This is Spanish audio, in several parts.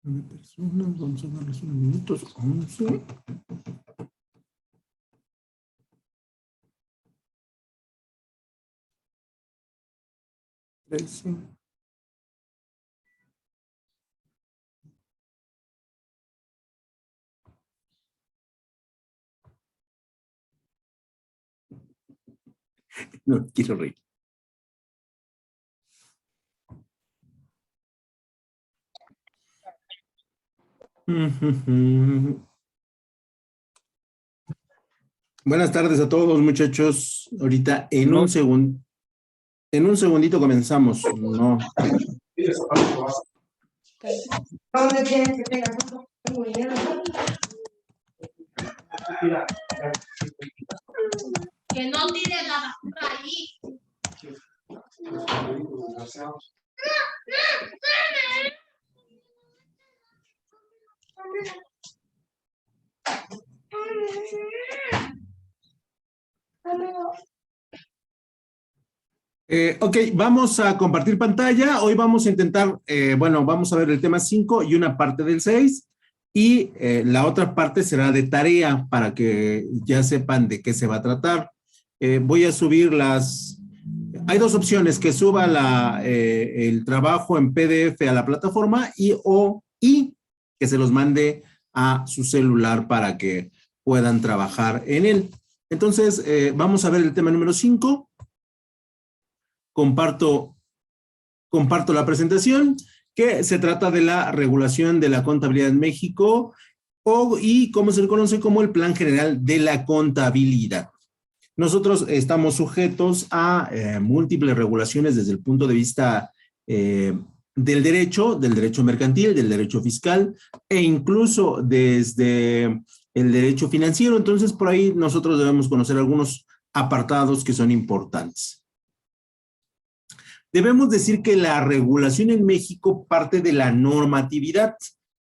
9 personas, vamos a darles unos minutos. 11. 13. No quiero reír. Buenas tardes a todos, muchachos. Ahorita en un segundito comenzamos. No. Que no tire la basura ahí. Ok, vamos a compartir pantalla. Hoy vamos a intentar, vamos a ver el tema 5 y una parte del 6. Y la otra parte será de tarea para que ya sepan de qué se va a tratar. Voy a subir hay dos opciones, que suba el trabajo en PDF a la plataforma y que se los mande a su celular para que puedan trabajar en él. Entonces, vamos a ver el tema número 5. Comparto la presentación, que se trata de la regulación de la contabilidad en México y cómo se le conoce como el Plan General de la Contabilidad. Nosotros estamos sujetos a múltiples regulaciones desde el punto de vista del derecho mercantil, del derecho fiscal e incluso desde el derecho financiero. Entonces, por ahí nosotros debemos conocer algunos apartados que son importantes. Debemos decir que la regulación en México parte de la normatividad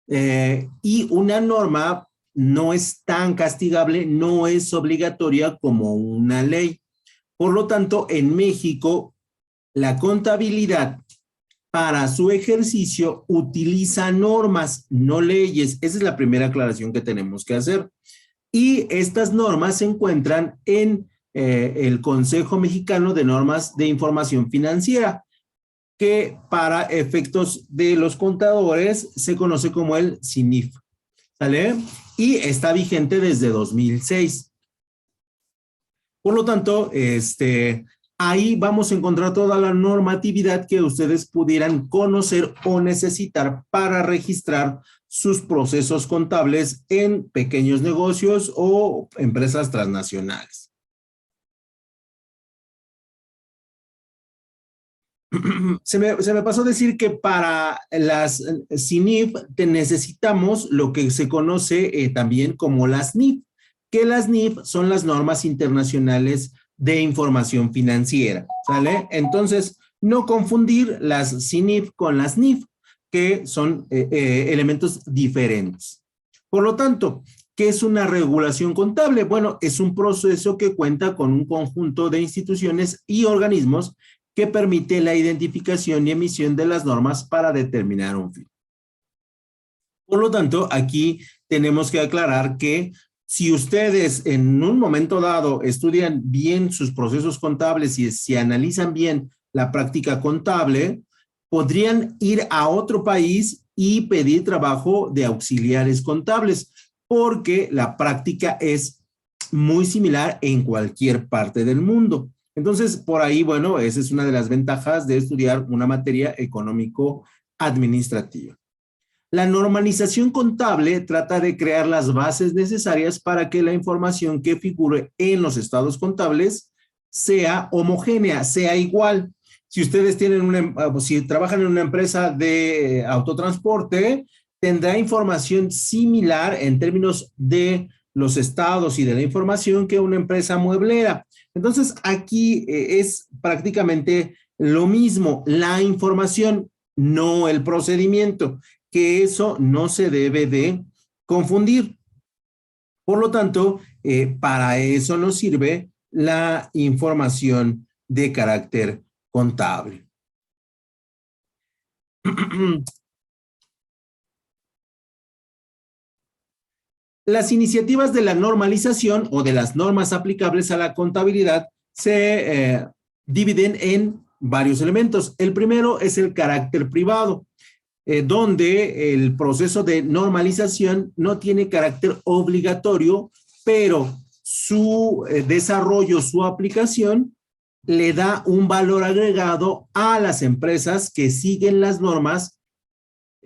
y una norma no es tan castigable, no es obligatoria como una ley. Por lo tanto, en México, la contabilidad para su ejercicio utiliza normas, no leyes. Esa es la primera aclaración que tenemos que hacer. Y estas normas se encuentran en el Consejo Mexicano de Normas de Información Financiera, que para efectos de los contadores se conoce como el CINIF, ¿sale? Y está vigente desde 2006. Por lo tanto, ahí vamos a encontrar toda la normatividad que ustedes pudieran conocer o necesitar para registrar sus procesos contables en pequeños negocios o empresas transnacionales. Se me pasó decir que para las CINIF necesitamos lo que se conoce también como las NIF, que las NIF son las normas internacionales de información financiera, ¿sale? Entonces, no confundir las CINIF con las NIF, que son elementos diferentes. Por lo tanto, ¿qué es una regulación contable? Bueno, es un proceso que cuenta con un conjunto de instituciones y organismos que permite la identificación y emisión de las normas para determinar un fin. Por lo tanto, aquí tenemos que aclarar que si ustedes en un momento dado estudian bien sus procesos contables y si analizan bien la práctica contable, podrían ir a otro país y pedir trabajo de auxiliares contables, porque la práctica es muy similar en cualquier parte del mundo. Entonces, por ahí, bueno, esa es una de las ventajas de estudiar una materia económico-administrativa. La normalización contable trata de crear las bases necesarias para que la información que figure en los estados contables sea homogénea, sea igual. Si ustedes tienen si trabajan en una empresa de autotransporte, tendrá información similar en términos de los estados y de la información que una empresa mueblera. Entonces, aquí es prácticamente lo mismo, la información, no el procedimiento, que eso no se debe de confundir. Por lo tanto, para eso nos sirve la información de carácter contable. Las iniciativas de la normalización o de las normas aplicables a la contabilidad se dividen en varios elementos. El primero es el carácter privado, donde el proceso de normalización no tiene carácter obligatorio, pero su desarrollo, su aplicación, le da un valor agregado a las empresas que siguen las normas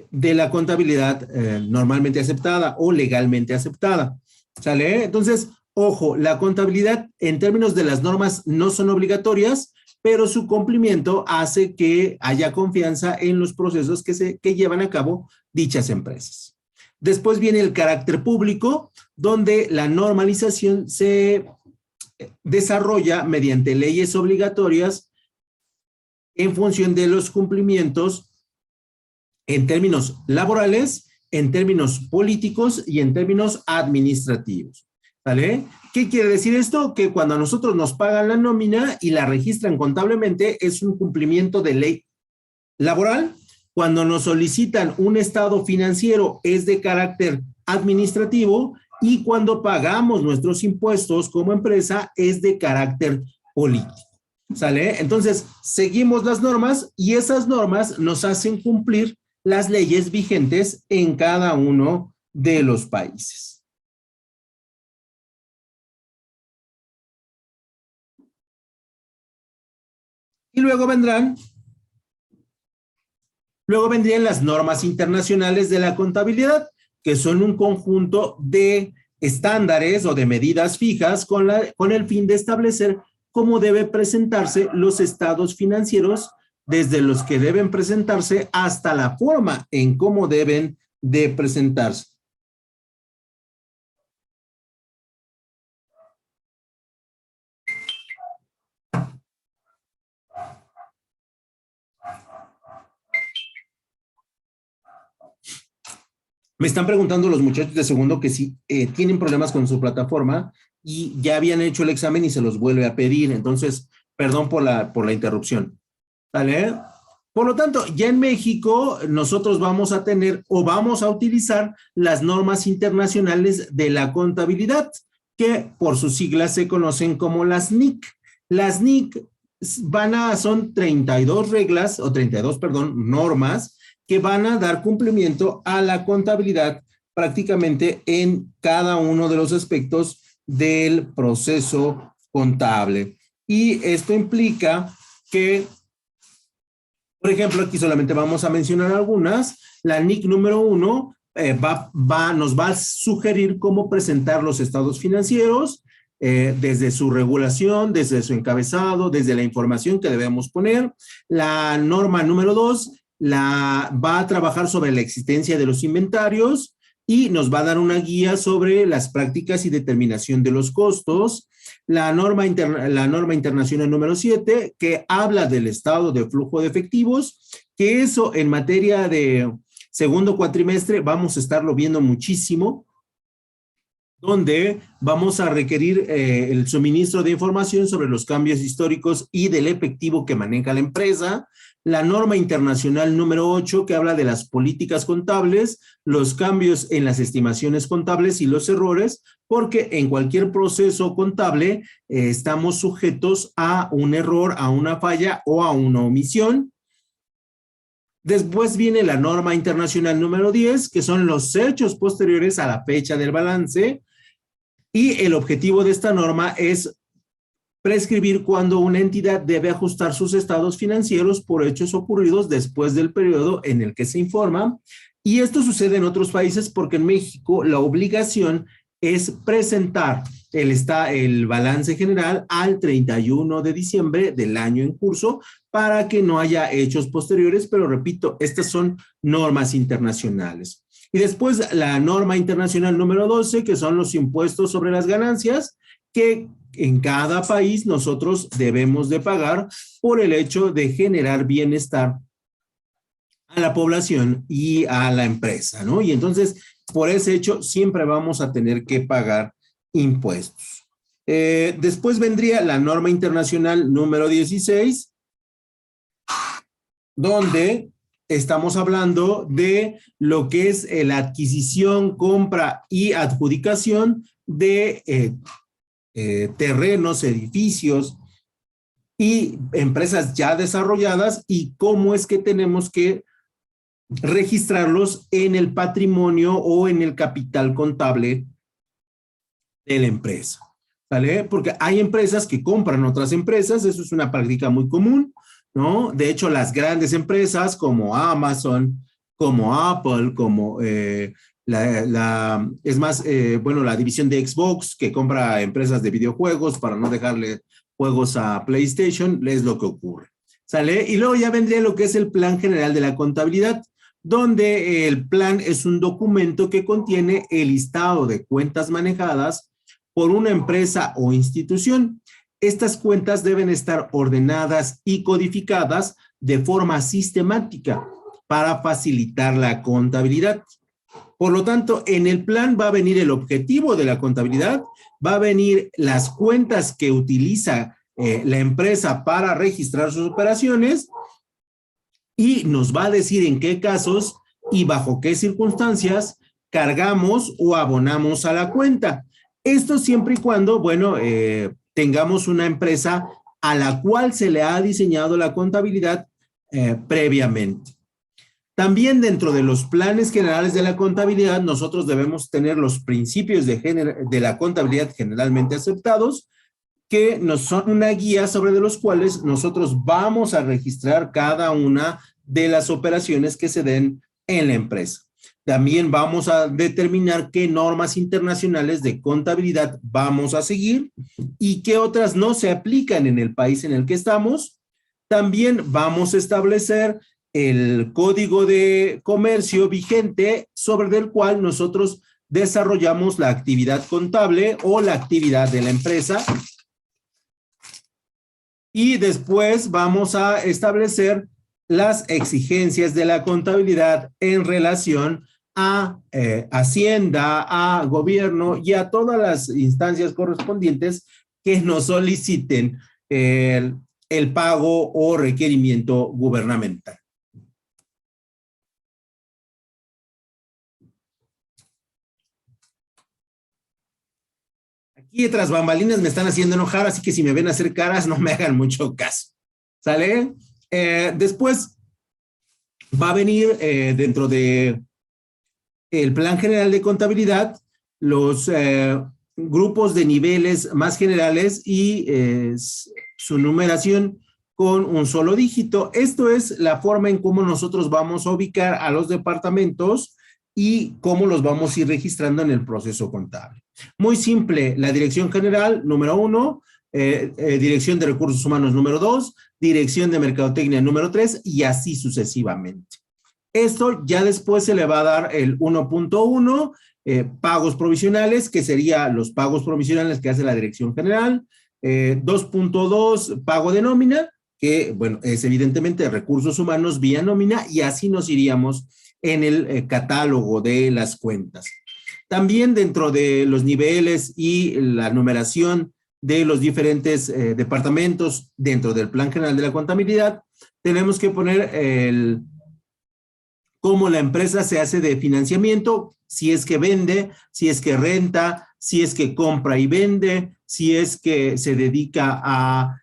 de la contabilidad normalmente aceptada o legalmente aceptada. ¿Sale? Entonces, ojo, la contabilidad en términos de las normas no son obligatorias, pero su cumplimiento hace que haya confianza en los procesos que llevan a cabo dichas empresas. Después viene el carácter público, donde la normalización se desarrolla mediante leyes obligatorias en función de los cumplimientos en términos laborales, en términos políticos y en términos administrativos. ¿Vale? ¿Qué quiere decir esto? Que cuando a nosotros nos pagan la nómina y la registran contablemente, es un cumplimiento de ley laboral. Cuando nos solicitan un estado financiero, es de carácter administrativo, y cuando pagamos nuestros impuestos como empresa, es de carácter político. ¿Sale? Entonces, seguimos las normas y esas normas nos hacen cumplir las leyes vigentes en cada uno de los países. Y luego vendrían las normas internacionales de la contabilidad, que son un conjunto de estándares o de medidas fijas con el fin de establecer cómo deben presentarse los estados financieros, desde los que deben presentarse hasta la forma en cómo deben de presentarse. Me están preguntando los muchachos de segundo que si tienen problemas con su plataforma y ya habían hecho el examen y se los vuelve a pedir. Entonces, perdón por la interrupción. ¿Vale? Por lo tanto, ya en México nosotros vamos a tener o vamos a utilizar las normas internacionales de la contabilidad, que por sus siglas se conocen como las NIC. Las NIC son 32 reglas, o 32, perdón, normas, que van a dar cumplimiento a la contabilidad prácticamente en cada uno de los aspectos del proceso contable. Y esto implica que, por ejemplo, aquí solamente vamos a mencionar algunas. La NIC número 1 nos va a sugerir cómo presentar los estados financieros, desde su regulación, desde su encabezado, desde la información que debemos poner. La norma número 2 va a trabajar sobre la existencia de los inventarios y nos va a dar una guía sobre las prácticas y determinación de los costos. La norma internacional número 7, que habla del estado de flujo de efectivos, que eso en materia de segundo cuatrimestre vamos a estarlo viendo muchísimo, donde vamos a requerir el suministro de información sobre los cambios históricos y del efectivo que maneja la empresa. La norma internacional número 8, que habla de las políticas contables, los cambios en las estimaciones contables y los errores, porque en cualquier proceso contable estamos sujetos a un error, a una falla o a una omisión. Después viene la norma internacional número 10, que son los hechos posteriores a la fecha del balance, y el objetivo de esta norma es prescribir cuando una entidad debe ajustar sus estados financieros por hechos ocurridos después del periodo en el que se informa. Y esto sucede en otros países porque en México la obligación es presentar el balance general al 31 de diciembre del año en curso para que no haya hechos posteriores, pero repito, estas son normas internacionales. Y después la norma internacional número 12, que son los impuestos sobre las ganancias, que en cada país nosotros debemos de pagar por el hecho de generar bienestar a la población y a la empresa, ¿no? Y entonces, por ese hecho, siempre vamos a tener que pagar impuestos. Después vendría la norma internacional número 16, donde estamos hablando de lo que es la adquisición, compra y adjudicación de terrenos, edificios y empresas ya desarrolladas, y cómo es que tenemos que registrarlos en el patrimonio o en el capital contable de la empresa. ¿Vale? Porque hay empresas que compran otras empresas, eso es una práctica muy común, ¿no? De hecho, las grandes empresas como Amazon, como Apple, como bueno, la división de Xbox que compra empresas de videojuegos para no dejarle juegos a PlayStation, es lo que ocurre. ¿Sale? Y luego ya vendría lo que es el Plan General de la Contabilidad, donde el plan es un documento que contiene el listado de cuentas manejadas por una empresa o institución. Estas cuentas deben estar ordenadas y codificadas de forma sistemática para facilitar la contabilidad. Por lo tanto, en el plan va a venir el objetivo de la contabilidad, va a venir las cuentas que utiliza la empresa para registrar sus operaciones, y nos va a decir en qué casos y bajo qué circunstancias cargamos o abonamos a la cuenta. Esto siempre y cuando, bueno, tengamos una empresa a la cual se le ha diseñado la contabilidad previamente. También dentro de los planes generales de la contabilidad, nosotros debemos tener los principios de la contabilidad generalmente aceptados, que nos son una guía sobre de los cuales nosotros vamos a registrar cada una de las operaciones que se den en la empresa. También vamos a determinar qué normas internacionales de contabilidad vamos a seguir y qué otras no se aplican en el país en el que estamos. También vamos a establecer el código de comercio vigente sobre el cual nosotros desarrollamos la actividad contable o la actividad de la empresa. Y después vamos a establecer las exigencias de la contabilidad en relación a Hacienda, a gobierno y a todas las instancias correspondientes que nos soliciten el pago o requerimiento gubernamental. Aquí tras bambalinas me están haciendo enojar, así que si me ven hacer caras, no me hagan mucho caso. ¿Sale? Después va a venir dentro de el Plan General de Contabilidad los grupos de niveles más generales y su numeración con un solo dígito. Esto es la forma en cómo nosotros vamos a ubicar a los departamentos y cómo los vamos a ir registrando en el proceso contable. Muy simple, la dirección general, número 1, dirección de recursos humanos, número 2, dirección de mercadotecnia, número 3, y así sucesivamente. Esto ya después se le va a dar el 1.1, pagos provisionales, que serían los pagos provisionales que hace la dirección general, 2.2, pago de nómina, que bueno, es evidentemente recursos humanos vía nómina, y así nos iríamos en el catálogo de las cuentas. También dentro de los niveles y la numeración de los diferentes departamentos dentro del Plan General de la Contabilidad, tenemos que poner cómo la empresa se hace de financiamiento, si es que vende, si es que renta, si es que compra y vende, si es que se dedica a,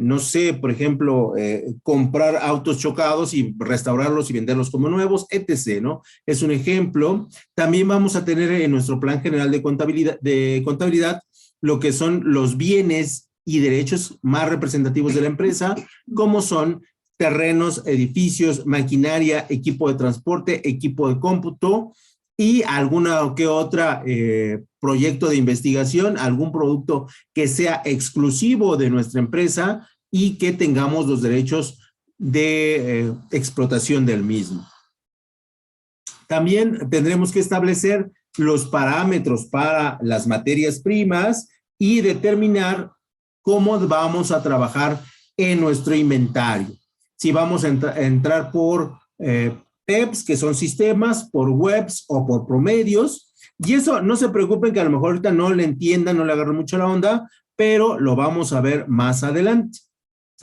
no sé, por ejemplo, comprar autos chocados y restaurarlos y venderlos como nuevos, etc., ¿no? Es un ejemplo. También vamos a tener en nuestro Plan General de Contabilidad lo que son los bienes y derechos más representativos de la empresa, como son terrenos, edificios, maquinaria, equipo de transporte, equipo de cómputo y alguna que otra proyecto de investigación, algún producto que sea exclusivo de nuestra empresa y que tengamos los derechos de explotación del mismo. También tendremos que establecer los parámetros para las materias primas y determinar cómo vamos a trabajar en nuestro inventario. Si vamos a entrar por PEPs, que son sistemas, por webs o por promedios. Y eso no se preocupen que a lo mejor ahorita no le entiendan, no le agarren mucho la onda, pero lo vamos a ver más adelante.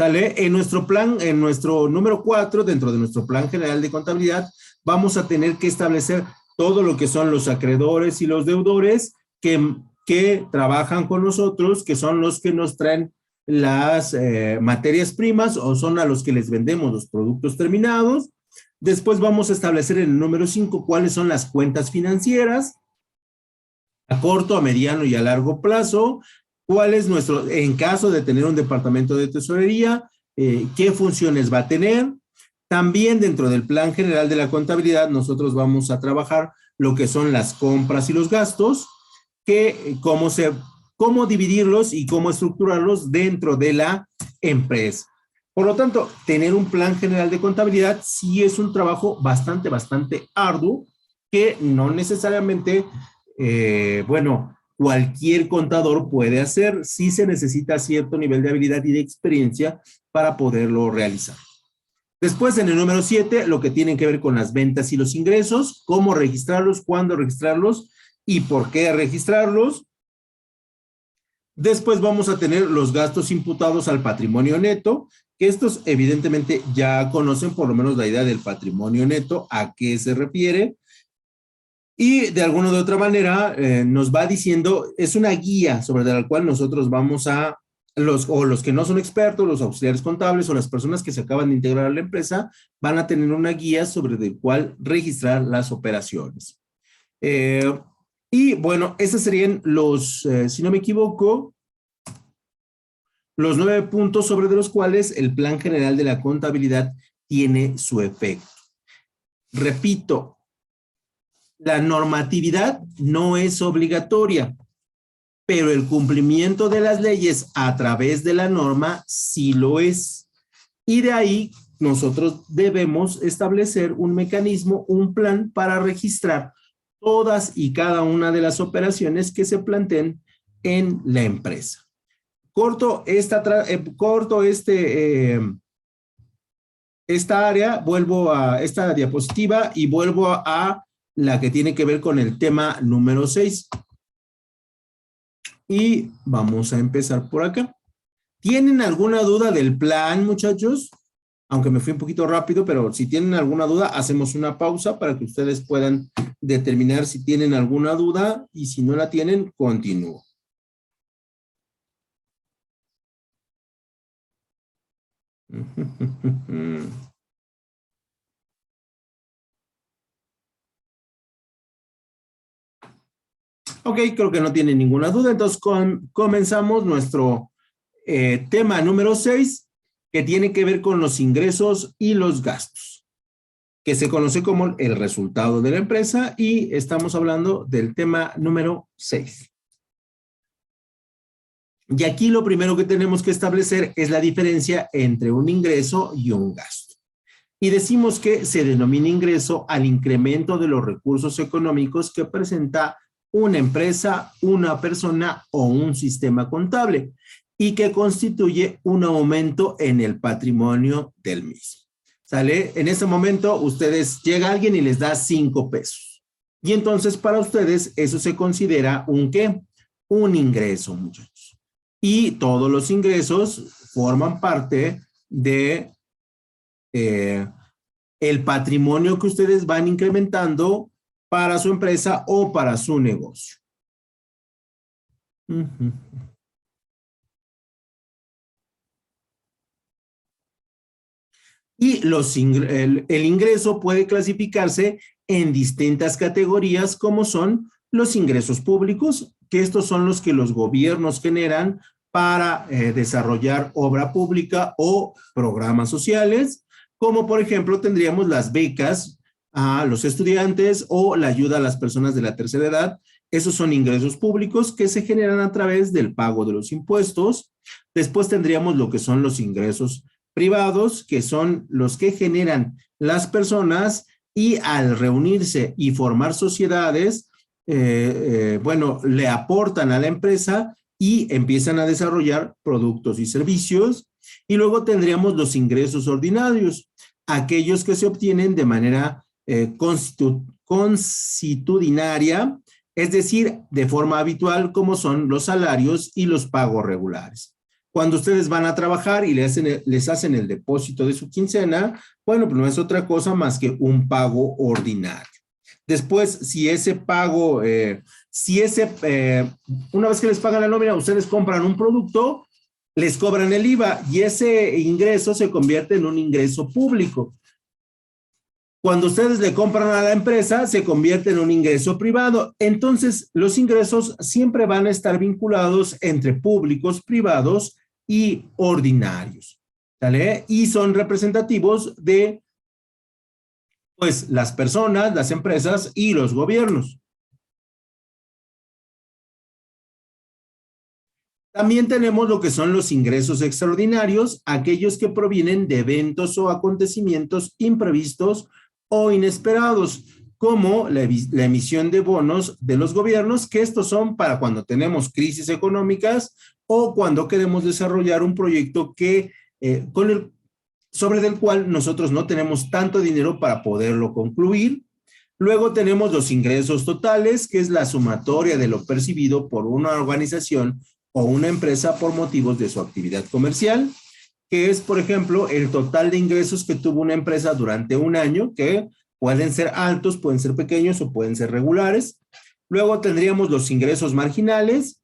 ¿Sale? En nuestro plan, en nuestro número 4, dentro de nuestro plan general de contabilidad, vamos a tener que establecer todo lo que son los acreedores y los deudores que trabajan con nosotros, que son los que nos traen las materias primas o son a los que les vendemos los productos terminados. Después vamos a establecer en el número 5 cuáles son las cuentas financieras a corto, a mediano y a largo plazo. ¿Cuál es nuestro, en caso de tener un departamento de tesorería, qué funciones va a tener? También dentro del plan general de la contabilidad nosotros vamos a trabajar lo que son las compras y los gastos, cómo dividirlos y cómo estructurarlos dentro de la empresa. Por lo tanto, tener un plan general de contabilidad sí es un trabajo bastante arduo que no necesariamente, bueno, cualquier contador puede hacer, sí se necesita cierto nivel de habilidad y de experiencia para poderlo realizar. Después, en el número 7, lo que tiene que ver con las ventas y los ingresos, cómo registrarlos, cuándo registrarlos y por qué registrarlos. Después vamos a tener los gastos imputados al patrimonio neto, que estos evidentemente ya conocen por lo menos la idea del patrimonio neto, a qué se refiere. Y de alguna u otra manera nos va diciendo, es una guía sobre la cual nosotros vamos a, los que no son expertos, los auxiliares contables o las personas que se acaban de integrar a la empresa, van a tener una guía sobre el cual registrar las operaciones. Y bueno, esos serían los, si no me equivoco, los 9 puntos sobre de los cuales el plan general de la contabilidad tiene su efecto. Repito, la normatividad no es obligatoria, pero el cumplimiento de las leyes a través de la norma sí lo es. Y de ahí nosotros debemos establecer un mecanismo, un plan para registrar todas y cada una de las operaciones que se planteen en la empresa. Corto esta área, vuelvo a esta diapositiva y vuelvo a la que tiene que ver con el tema número 6. Y vamos a empezar por acá. ¿Tienen alguna duda del plan, muchachos? Aunque me fui un poquito rápido, pero si tienen alguna duda, hacemos una pausa para que ustedes puedan determinar si tienen alguna duda y si no la tienen, continúo. Ok, creo que no tienen ninguna duda. Entonces, comenzamos nuestro tema número 6, que tiene que ver con los ingresos y los gastos, que se conoce como el resultado de la empresa, y estamos hablando del tema número 6. Y aquí lo primero que tenemos que establecer es la diferencia entre un ingreso y un gasto. Y decimos que se denomina ingreso al incremento de los recursos económicos que presenta una empresa, una persona o un sistema contable y que constituye un aumento en el patrimonio del mismo. ¿Sale? En ese momento llega alguien y les da 5 pesos. Y entonces para ustedes eso se considera un ¿qué? Un ingreso, muchachos. Y todos los ingresos forman parte de el patrimonio que ustedes van incrementando para su empresa o para su negocio. Y el ingreso puede clasificarse en distintas categorías, como son los ingresos públicos, que estos son los que los gobiernos generan para desarrollar obra pública o programas sociales, como por ejemplo tendríamos las becas a los estudiantes o la ayuda a las personas de la tercera edad. Esos son ingresos públicos que se generan a través del pago de los impuestos. Después tendríamos lo que son los ingresos privados, que son los que generan las personas y al reunirse y formar sociedades, bueno, le aportan a la empresa y empiezan a desarrollar productos y servicios. Y luego tendríamos los ingresos ordinarios, aquellos que se obtienen de manera consuetudinaria, es decir, de forma habitual, como son los salarios y los pagos regulares. Cuando ustedes van a trabajar y les hacen el depósito de su quincena, bueno, pues no es otra cosa más que un pago ordinario. Después, si ese pago, una vez que les pagan la nómina, ustedes compran un producto, les cobran el IVA y ese ingreso se convierte en un ingreso público. Cuando ustedes le compran a la empresa, se convierte en un ingreso privado. Entonces, los ingresos siempre van a estar vinculados entre públicos, privados y ordinarios, ¿vale? Y son representativos de, pues, las personas, las empresas y los gobiernos. También tenemos lo que son los ingresos extraordinarios, aquellos que provienen de eventos o acontecimientos imprevistos o inesperados, como la emisión de bonos de los gobiernos, que estos son para cuando tenemos crisis económicas o cuando queremos desarrollar un proyecto que, sobre el cual nosotros no tenemos tanto dinero para poderlo concluir. Luego tenemos los ingresos totales, que es la sumatoria de lo percibido por una organización o una empresa por motivos de su actividad comercial, que es, por ejemplo, el total de ingresos que tuvo una empresa durante un año, que pueden ser altos, pueden ser pequeños o pueden ser regulares. Luego tendríamos los ingresos marginales,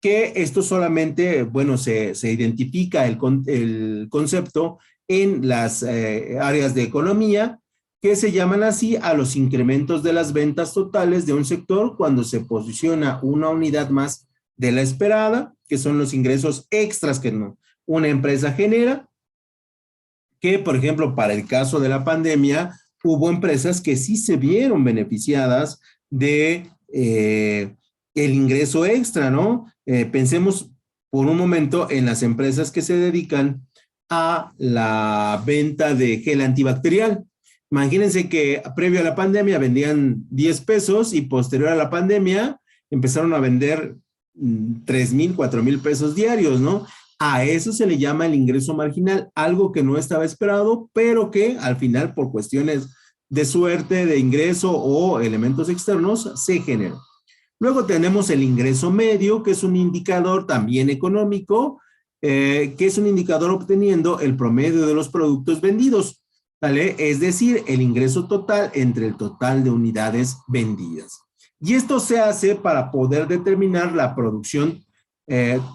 que esto solamente, bueno, se identifica el concepto en las áreas de economía, que se llaman así a los incrementos de las ventas totales de un sector cuando se posiciona una unidad más de la esperada, que son los ingresos extras que una empresa genera, que por ejemplo para el caso de la pandemia hubo empresas que sí se vieron beneficiadas de el ingreso extra, ¿no? Pensemos por un momento en las empresas que se dedican a la venta de gel antibacterial. Imagínense que previo a la pandemia vendían 10 pesos y posterior a la pandemia empezaron a vender 3,000, 4,000 pesos diarios, ¿no? A eso se le llama el ingreso marginal, algo que no estaba esperado, pero que al final por cuestiones de suerte, de ingreso o elementos externos se generó. Luego tenemos el ingreso medio, que es un indicador también económico, que es un indicador obteniendo el promedio de los productos vendidos, ¿vale? Es decir, el ingreso total entre el total de unidades vendidas. Y esto se hace para poder determinar la producción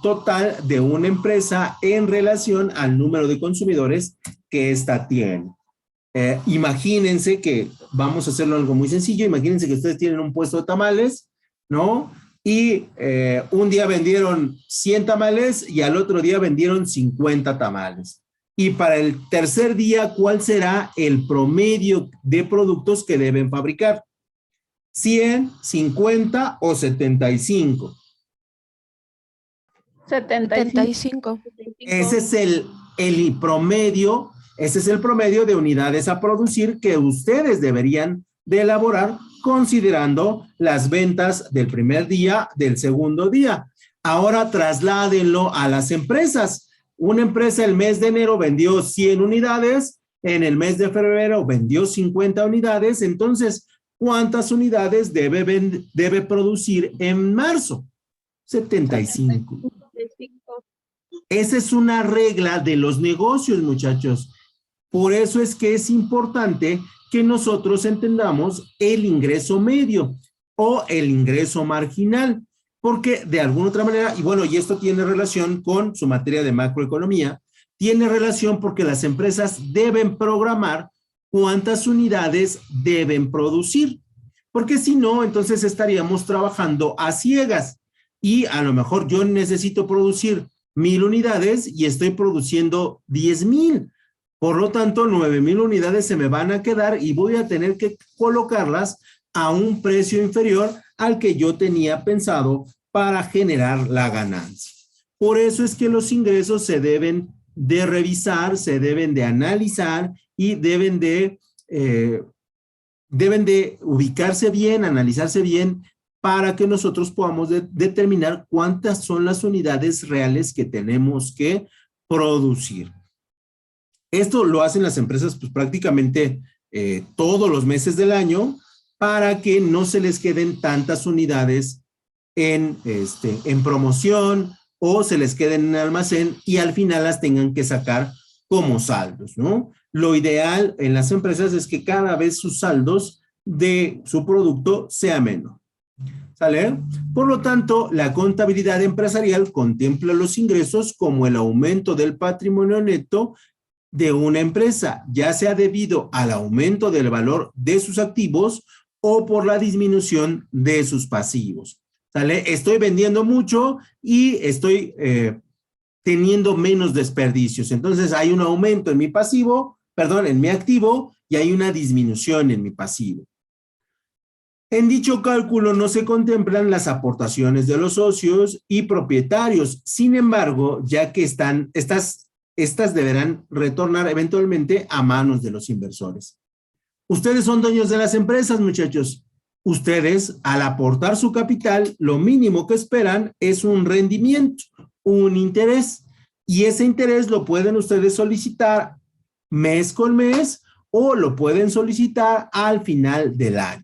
total de una empresa en relación al número de consumidores que ésta tiene. Imagínense que, vamos a hacerlo algo muy sencillo, imagínense que ustedes tienen un puesto de tamales, ¿no? Y un día vendieron 100 tamales y al otro día vendieron 50 tamales. Y para el tercer día, ¿cuál será el promedio de productos que deben fabricar? 100, 50 o 75. 75. Ese es el promedio, ese es el promedio de unidades a producir que ustedes deberían de elaborar considerando las ventas del primer día, del segundo día. Ahora trasládenlo a las empresas. Una empresa el mes de enero vendió 100 unidades, en el mes de febrero vendió 50 unidades, entonces, ¿cuántas unidades debe producir en marzo? 75. Esa es una regla de los negocios, muchachos. Por eso es que es importante que nosotros entendamos el ingreso medio o el ingreso marginal, porque de alguna otra manera, y bueno, y esto tiene relación con su materia de macroeconomía, tiene relación porque las empresas deben programar cuántas unidades deben producir, porque si no, entonces estaríamos trabajando a ciegas y a lo mejor yo necesito producir 1,000 unidades y estoy produciendo 10,000. Por lo tanto, 9,000 unidades se me van a quedar y voy a tener que colocarlas a un precio inferior al que yo tenía pensado para generar la ganancia. Por eso es que los ingresos se deben de revisar, se deben de analizar y deben de ubicarse bien, analizarse bien para que nosotros podamos determinar cuántas son las unidades reales que tenemos que producir. Esto lo hacen las empresas pues prácticamente todos los meses del año para que no se les queden tantas unidades en promoción o se les queden en el almacén y al final las tengan que sacar como saldos, ¿no? Lo ideal en las empresas es que cada vez sus saldos de su producto sea menor. ¿Sale? Por lo tanto, la contabilidad empresarial contempla los ingresos como el aumento del patrimonio neto de una empresa, ya sea debido al aumento del valor de sus activos o por la disminución de sus pasivos. ¿Sale? Estoy vendiendo mucho y estoy teniendo menos desperdicios. Entonces, hay un aumento en mi pasivo, perdón, en mi activo y hay una disminución en mi pasivo. En dicho cálculo no se contemplan las aportaciones de los socios y propietarios. Sin embargo, ya que estas deberán retornar eventualmente a manos de los inversores. Ustedes son dueños de las empresas, muchachos. Ustedes, al aportar su capital, lo mínimo que esperan es un rendimiento, un interés. Y ese interés lo pueden ustedes solicitar mes con mes o lo pueden solicitar al final del año.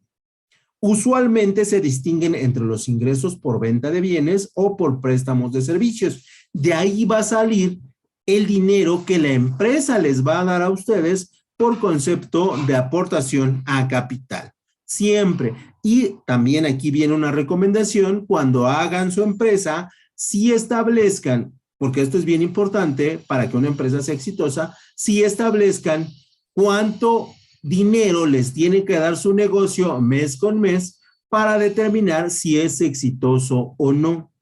Usualmente se distinguen entre los ingresos por venta de bienes o por préstamos de servicios. De ahí va a salir el dinero que la empresa les va a dar a ustedes por concepto de aportación a capital. Siempre. Y también aquí viene una recomendación: cuando hagan su empresa, si establezcan, porque esto es bien importante para que una empresa sea exitosa, si establezcan cuánto dinero les tiene que dar su negocio mes con mes para determinar si es exitoso o no.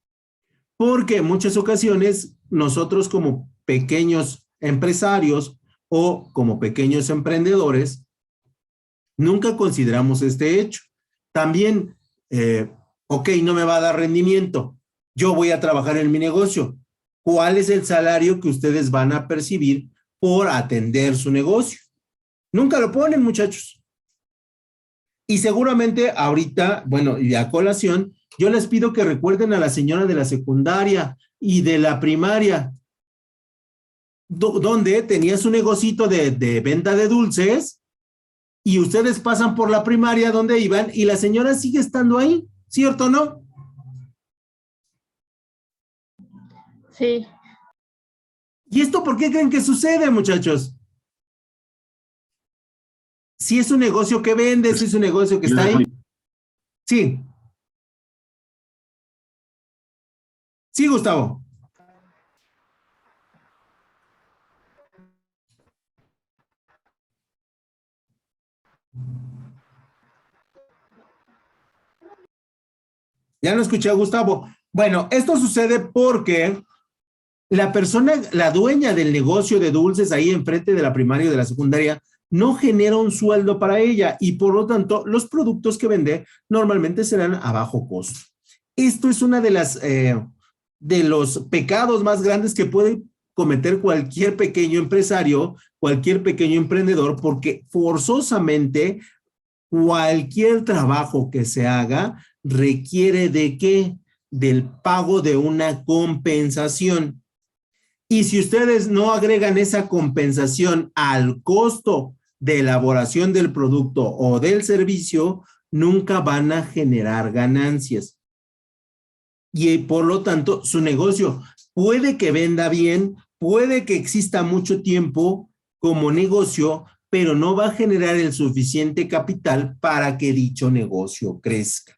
Porque en muchas ocasiones nosotros como pequeños empresarios o como pequeños emprendedores nunca consideramos este hecho. También, ok, no me va a dar rendimiento, yo voy a trabajar en mi negocio. ¿Cuál es el salario que ustedes van a percibir por atender su negocio? Nunca lo ponen, muchachos. Y seguramente ahorita, bueno, y a colación, yo les pido que recuerden a la señora de la secundaria y de la primaria, donde tenía su negocito de venta de dulces, y ustedes pasan por la primaria donde iban y la señora sigue estando ahí, ¿cierto o no? Sí. ¿Y esto por qué creen que sucede, muchachos? Si es un negocio que vende, si es un negocio que está ahí. Sí. Sí, Gustavo. Ya no escuché a Gustavo. Bueno, esto sucede porque la persona, la dueña del negocio de dulces ahí enfrente de la primaria y de la secundaria, no genera un sueldo para ella y por lo tanto los productos que vende normalmente serán a bajo costo. Esto es una de los pecados más grandes que puede cometer cualquier pequeño empresario, cualquier pequeño emprendedor, porque forzosamente cualquier trabajo que se haga requiere ¿de qué? Del pago de una compensación. Y si ustedes no agregan esa compensación al costo de elaboración del producto o del servicio, nunca van a generar ganancias. Y por lo tanto, su negocio puede que venda bien, puede que exista mucho tiempo como negocio, pero no va a generar el suficiente capital para que dicho negocio crezca.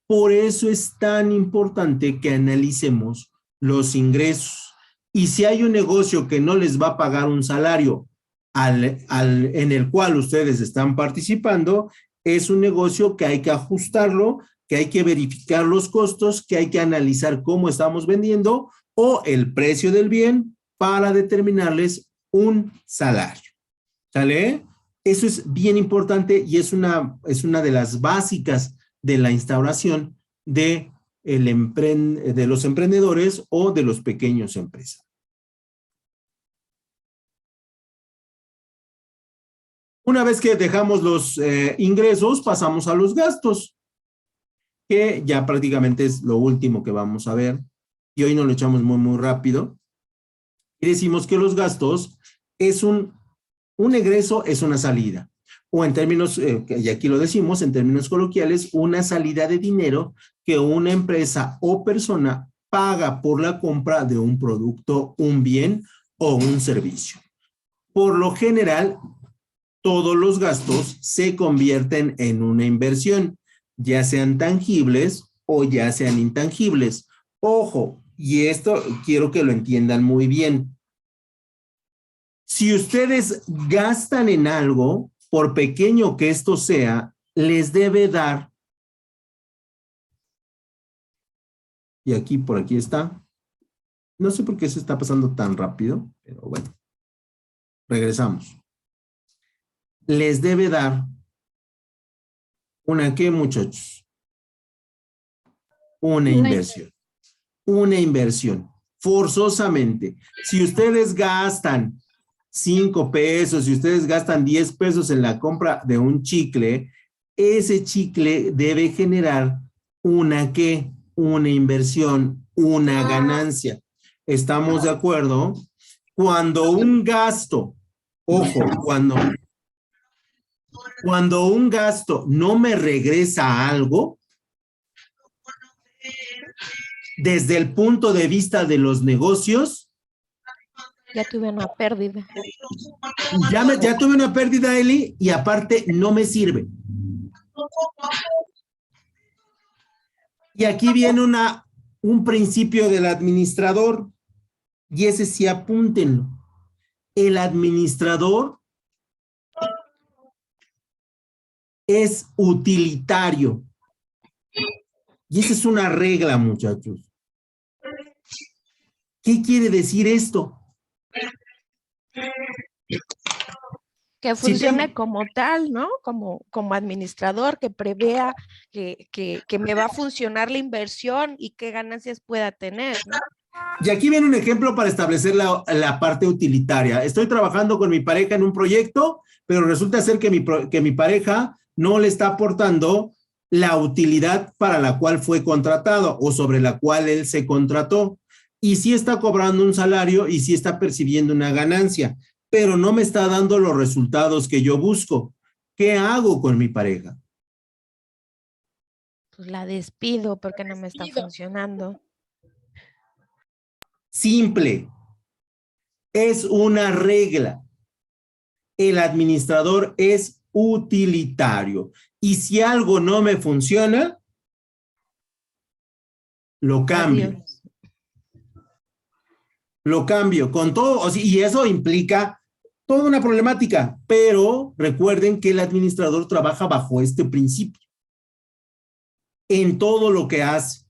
Por eso es tan importante que analicemos los ingresos. Y si hay un negocio que no les va a pagar un salario en el cual ustedes están participando, es un negocio que hay que ajustarlo, que hay que verificar los costos, que hay que analizar cómo estamos vendiendo o el precio del bien para determinarles un salario. ¿Sale? Eso es bien importante y es una de las básicas de la instauración de los emprendedores o de los pequeños empresarios. Una vez que dejamos los ingresos, pasamos a los gastos, que ya prácticamente es lo último que vamos a ver. Y hoy nos lo echamos muy, muy rápido. Y decimos que los gastos es un egreso, es una salida. O en términos, y aquí lo decimos, en términos coloquiales, una salida de dinero que una empresa o persona paga por la compra de un producto, un bien o un servicio. Por lo general, todos los gastos se convierten en una inversión, ya sean tangibles o ya sean intangibles. Ojo, y esto quiero que lo entiendan muy bien. Si ustedes gastan en algo, por pequeño que esto sea, les debe dar, y aquí por aquí está, no sé por qué se está pasando tan rápido, pero bueno, regresamos. Les debe dar ¿una qué, muchachos? Una inversión. Una inversión, forzosamente. Si ustedes gastan 5 pesos, si ustedes gastan 10 pesos en la compra de un chicle, ese chicle debe generar una qué, una inversión, una ganancia. ¿Estamos de acuerdo? Cuando un gasto, ojo, cuando un gasto no me regresa algo, desde el punto de vista de los negocios, Ya tuve una pérdida. ya tuve una pérdida, Eli, y aparte no me sirve. Y aquí viene un principio del administrador, y ese sí apúntenlo. El administrador es utilitario. Y esa es una regla, muchachos. ¿Qué quiere decir esto? Que funcione como tal, ¿no? Como administrador, que prevea que me va a funcionar la inversión y qué ganancias pueda tener, ¿no? Y aquí viene un ejemplo para establecer la parte utilitaria. Estoy trabajando con mi pareja en un proyecto, pero resulta ser que mi pareja no le está aportando la utilidad para la cual fue contratado o sobre la cual él se contrató. Y sí está cobrando un salario y sí está percibiendo una ganancia, pero no me está dando los resultados que yo busco. ¿Qué hago con mi pareja? Pues la despido porque no me está funcionando. Simple. Es una regla. El administrador es utilitario. Y si algo no me funciona, lo cambio. Adiós. Lo cambio con todo, y eso implica toda una problemática, pero recuerden que el administrador trabaja bajo este principio en todo lo que hace.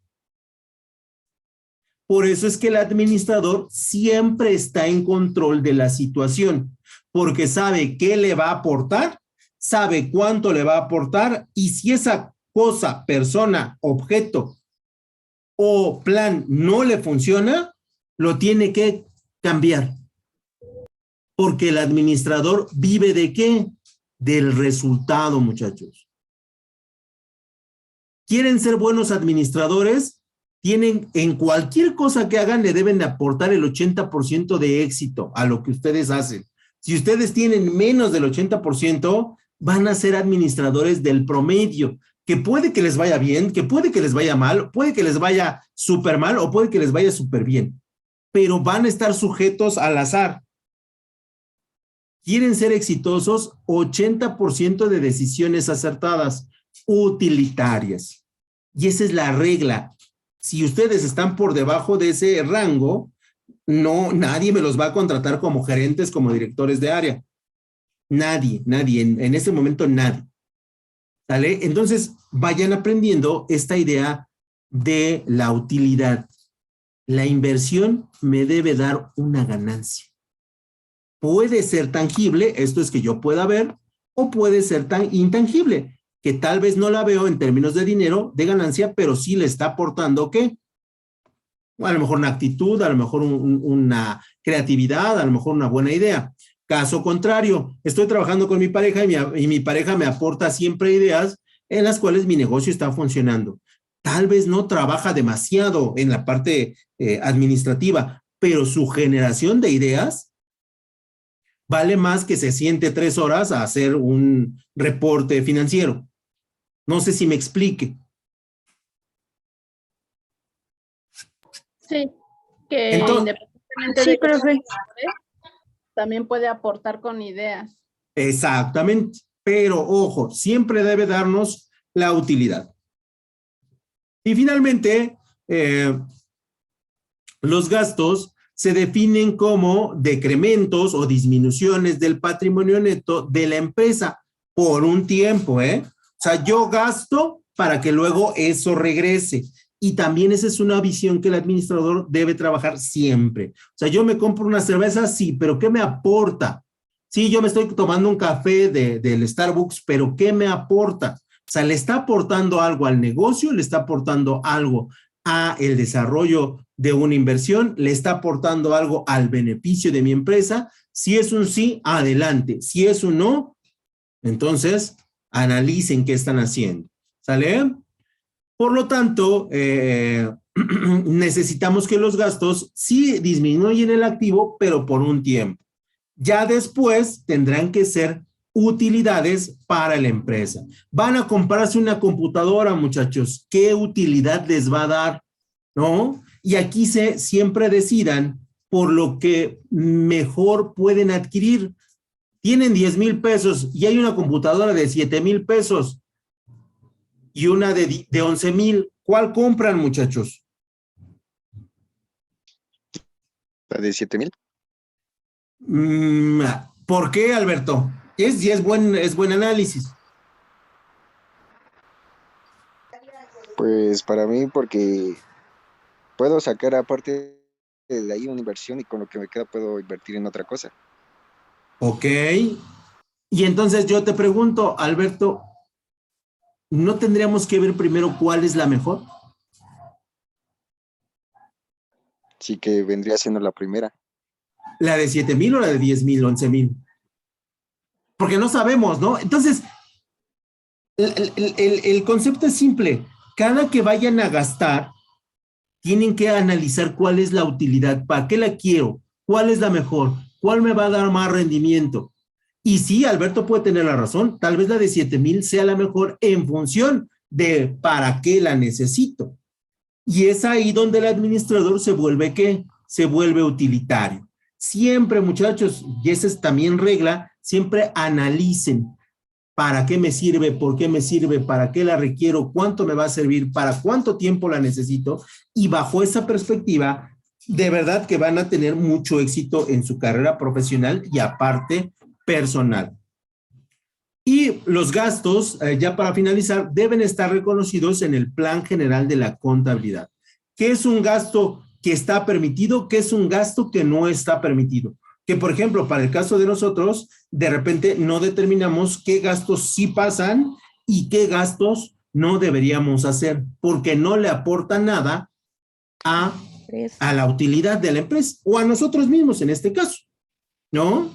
Por eso es que el administrador siempre está en control de la situación, porque sabe qué le va a aportar, sabe cuánto le va a aportar, y si esa cosa, persona, objeto o plan no le funciona, lo tiene que cambiar. Porque el administrador vive ¿de qué? Del resultado, muchachos. ¿Quieren ser buenos administradores? Tienen, en cualquier cosa que hagan, le deben de aportar el 80% de éxito a lo que ustedes hacen. Si ustedes tienen menos del 80%, van a ser administradores del promedio, que puede que les vaya bien, que puede que les vaya mal, puede que les vaya súper mal o puede que les vaya súper bien, pero van a estar sujetos al azar. Quieren ser exitosos, 80% de decisiones acertadas, utilitarias. Y esa es la regla. Si ustedes están por debajo de ese rango, no, nadie me los va a contratar como gerentes, como directores de área. Nadie, en este momento nadie. ¿Sale? Entonces, vayan aprendiendo esta idea de la utilidad. La inversión me debe dar una ganancia. Puede ser tangible, esto es que yo pueda ver, o puede ser tan intangible, que tal vez no la veo en términos de dinero, de ganancia, pero sí le está aportando ¿qué? A lo mejor una actitud, a lo mejor una creatividad, a lo mejor una buena idea. Caso contrario, estoy trabajando con mi pareja y mi pareja me aporta siempre ideas en las cuales mi negocio está funcionando. Tal vez no trabaja demasiado en la parte administrativa, pero su generación de ideas vale más que se siente 3 horas a hacer un reporte financiero. No sé si me explique. Sí, que Entonces, independientemente Sí, de que profe. también puede aportar con ideas. exactamente, pero ojo, siempre debe darnos la utilidad. Y finalmente, los gastos se definen como decrementos o disminuciones del patrimonio neto de la empresa por un tiempo, ¿eh? O sea, yo gasto para que luego eso regrese. Y también esa es una visión que el administrador debe trabajar siempre. O sea, yo me compro una cerveza, sí, pero ¿qué me aporta? Sí, yo me estoy tomando un café del Starbucks, pero ¿qué me aporta? O sea, ¿le está aportando algo al negocio? ¿Le está aportando algo a el desarrollo de una inversión? ¿Le está aportando algo al beneficio de mi empresa? Si es un sí, adelante. Si es un no, entonces analicen qué están haciendo. ¿Sale? Por lo tanto, necesitamos que los gastos sí disminuyan el activo, pero por un tiempo. Ya después tendrán que ser utilidades para la empresa. Van a comprarse una computadora, muchachos. ¿Qué utilidad les va a dar? ¿No? Y aquí siempre decidan por lo que mejor pueden adquirir. Tienen 10,000 pesos y hay una computadora de 7,000 pesos y una de 11,000. ¿Cuál compran, muchachos? La de 7,000. ¿Por qué, Alberto? Es buen análisis. Pues para mí, porque puedo sacar aparte de ahí una inversión y con lo que me queda puedo invertir en otra cosa. Ok. Y entonces yo te pregunto, Alberto, ¿no tendríamos que ver primero cuál es la mejor? Sí, que vendría siendo la primera. ¿La de 7,000 o la de 10,000, 11,000? Porque no sabemos, ¿no? Entonces, el concepto es simple. Cada que vayan a gastar, tienen que analizar cuál es la utilidad, para qué la quiero, cuál es la mejor, cuál me va a dar más rendimiento. Y sí, Alberto puede tener la razón, tal vez la de 7,000 sea la mejor en función de para qué la necesito. Y es ahí donde el administrador se vuelve ¿qué? Se vuelve utilitario. Siempre, muchachos, y esa es también regla, siempre analicen para qué me sirve, por qué me sirve, para qué la requiero, cuánto me va a servir, para cuánto tiempo la necesito, y bajo esa perspectiva, de verdad que van a tener mucho éxito en su carrera profesional y aparte personal. Y los gastos, ya para finalizar, deben estar reconocidos en el Plan General de la Contabilidad. ¿Qué es un gasto que está permitido? ¿Qué es un gasto que no está permitido? Que, por ejemplo, para el caso de nosotros, de repente no determinamos qué gastos sí pasan y qué gastos no deberíamos hacer, porque no le aporta nada a la utilidad de la empresa o a nosotros mismos en este caso, ¿no?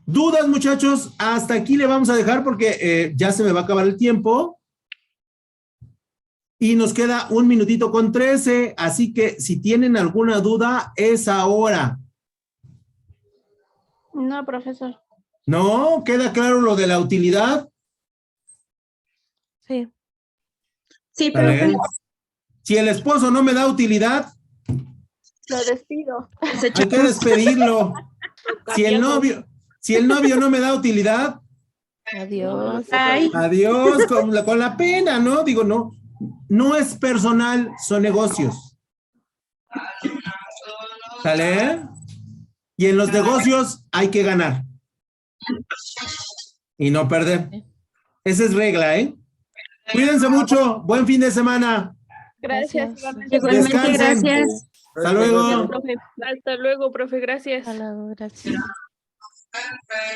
¿Dudas, muchachos? Hasta aquí le vamos a dejar porque ya se me va a acabar el tiempo. Y nos queda 1:13, así que si tienen alguna duda, es ahora. No, profesor. ¿No? ¿Queda claro lo de la utilidad? Sí. Sí, ¿Vale? profe. Si el esposo no me da utilidad, Lo despido. hay que despedirlo. Si el novio no me da utilidad, Adiós. Ay, adiós, con la pena, ¿no? Digo, no es personal, son negocios. ¿Sale? Y en los negocios hay que ganar. Y no perder. Esa es regla, ¿eh? Cuídense mucho. Buen fin de semana. Gracias. Gracias. igualmente, Descansen. gracias. Hasta luego. Hasta luego, profe. Gracias. Hasta luego, gracias.